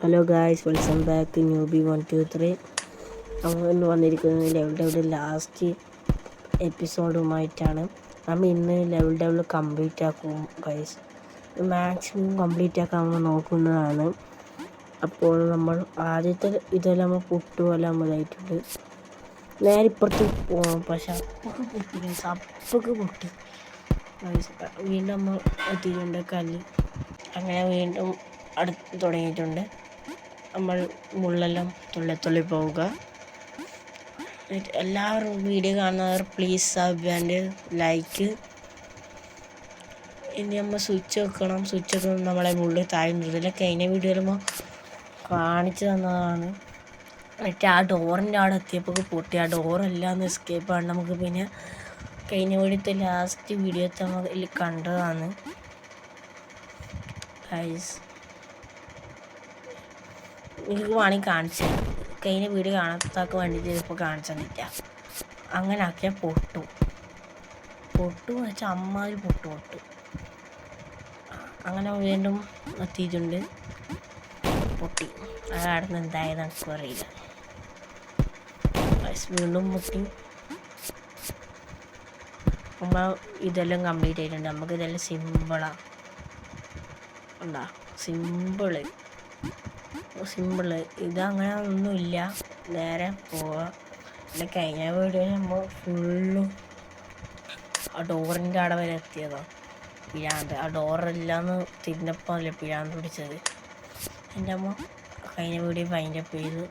Hello guys, welcome back newbie 123. നമ്മൾ ഇന്ന് വന്നിരിക്കുന്നത് ലെവൽ ഡെവൽ ലാസ്റ്റ് എപ്പിസോഡുമായിട്ടാണ്. നമ്മൾ ഇന്ന് ലെവൽ ഡെവൽ കംപ്ലീറ്റ് ആക്കും ഗായ്സ്. മാക്സിമം കംപ്ലീറ്റ് ആക്കാൻ നമ്മൾ നോക്കുന്നതാണ്. അപ്പോൾ നമ്മൾ ആദ്യത്തെ ഇതെല്ലാം നമ്മൾ പൊട്ടുപോലെ ഇതായിട്ടുണ്ട്. നേരെ ഇപ്പുറത്ത് പോകണം, പക്ഷെ അപ്പൊക്കെ പൊട്ടി ഗായ്സ്, അപ്പൊക്കെ പൊട്ടി ഗായ്സ്. വീണ്ടും നമ്മൾ എത്തിയിട്ടുണ്ട് കല്ല്. അങ്ങനെ വീണ്ടും അടുത്ത് തുടങ്ങിയിട്ടുണ്ട്. നമ്മൾ മുള്ളെല്ലാം തുള്ളി പോവുക. എല്ലാവരും വീഡിയോ കാണുന്നവർ പ്ലീസ് സബ് ആൻഡ് ലൈക്ക്. ഇനി നമ്മൾ സ്വിച്ച് വെക്കണം. നമ്മളെ മുള്ളിൽ താഴ്ന്നിട്ടില്ല. കഴിഞ്ഞ വീഡിയോയിൽ നമ്മൾ കാണിച്ചു തന്നതാണ്. എന്നിട്ട് ആ ഡോറിൻ്റെ അവിടെ എത്തിയപ്പോൾ പൊട്ടി. ആ ഡോറെല്ലാം ഒന്ന് എസ്കേപ്പ് ആണ്. നമുക്ക് പിന്നെ കഴിഞ്ഞ വീഡിയോത്തെ ലാസ്റ്റ് വീഡിയോത്തെ നമ്മൾ കണ്ടതാണ് ഗൈസ്. നിങ്ങൾക്ക് വേണമെങ്കിൽ കാണിച്ചു തരാം. കഴിഞ്ഞ വീഡിയോ കാണാത്തക്ക് വേണ്ടിയിട്ട് ഇപ്പോൾ കാണിച്ചു തന്നില്ല. അങ്ങനെ ആക്കിയാൽ പൊട്ടു വെച്ചാൽ അമ്മാതിരി പൊട്ടു. അങ്ങനെ വീണ്ടും എത്തിയിട്ടുണ്ട്, പൊട്ടി. അവിടെ നിന്ന് എന്തായാലും എനിക്കും അറിയില്ല. വീണ്ടും പൊട്ടി. നമ്മൾ ഇതെല്ലാം കംപ്ലീറ്റ് ആയിട്ടുണ്ട്. നമുക്ക് ഇതെല്ലാം സിമ്പിളാണ്. ഉണ്ടാ സിമ്പിള് ഇതങ്ങനെ ഒന്നുമില്ല. നേരെ പോവുക. പിന്നെ കഴിഞ്ഞ വീഡിയോയിൽ നമ്മൾ ഫുള്ളും ആ ഡോറിൻ്റെ അവിടെ വരെ എത്തിയതാണ്. പിഴാന്ത് ആ ഡോറെല്ലാന്ന് തിരിഞ്ഞപ്പോൾ അല്ലേ പിഴാന്ത് പിടിച്ചത്. എൻ്റെ അമ്മ കഴിഞ്ഞ വീഡിയോ വൈൻഡപ്പ് ചെയ്തു.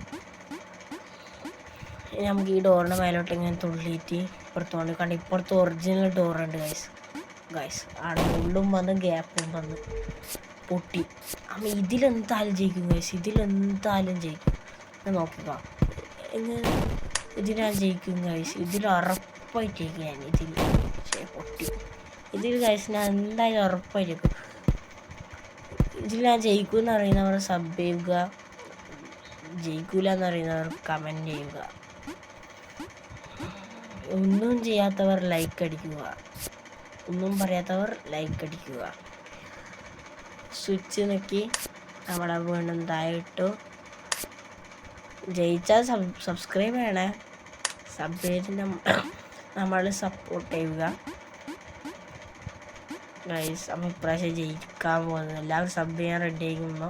നമുക്ക് ഈ ഡോറിൻ്റെ മേലോട്ട് ഇങ്ങനെ തുള്ളിയിട്ട് ഇപ്പുറത്തോണ്ട് കണ്ട് ഇപ്പുറത്ത് ഒറിജിനൽ ഡോറുണ്ട് ഗൈസ്. അവിടെ ഉള്ളും വന്ന് ഗ്യാപ്പും വന്ന് പൊട്ടി. അമ്മ ഇതിലെന്തായാലും ജയിക്കും ഗൈസ്, ഇതിലെന്തായാലും ജയിക്കും. നോക്കുക, ഇതിനാ ജയിക്കും ഗൈസ്. ഇതിൽ ഉറപ്പായിട്ട് ജയിക്കും ഞാൻ. പൊട്ടി. ഇതിൽ ഗൈസ് ഞാൻ എന്തായാലും ഉറപ്പായിരിക്കും. ഇതിൽ ഞാൻ ജയിക്കും എന്ന് അറിയുന്നവർ സബ് ചെയ്യുക, ജയിക്കൂല എന്ന് അറിയുന്നവർ കമൻറ്റ് ചെയ്യുക. ഒന്നും ചെയ്യാത്തവർ ലൈക്ക് അടിക്കുക, ഒന്നും പറയാത്തവർ ലൈക്ക് അടിക്കുക. സ്വിച്ച് നോക്കി നമ്മളെ വീണ്ടും താഴെയിട്ടു. ജയിച്ചാൽ സബ്സ്ക്രൈബ് ചെയ്യണേ. സബ് ചെയ്ത് നമ്മൾ സപ്പോർട്ട് ചെയ്യുക ഗൈസ്. നമ്മൾ ഇപ്രാവശ്യം ജയിക്കാൻ പോകുന്നത്. എല്ലാവരും സബ് ചെയ്യാൻ റെഡി ആയിരിക്കുന്നു.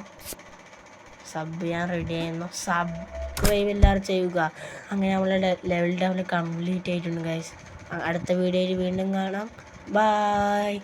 സബ്സ്ക്രൈബ് എല്ലാവരും ചെയ്യുക. അങ്ങനെ നമ്മളെ ലെവൽ കംപ്ലീറ്റ് ആയിട്ടുണ്ട് ഗൈസ്. അടുത്ത വീഡിയോയിൽ വീണ്ടും കാണാം. ബൈ.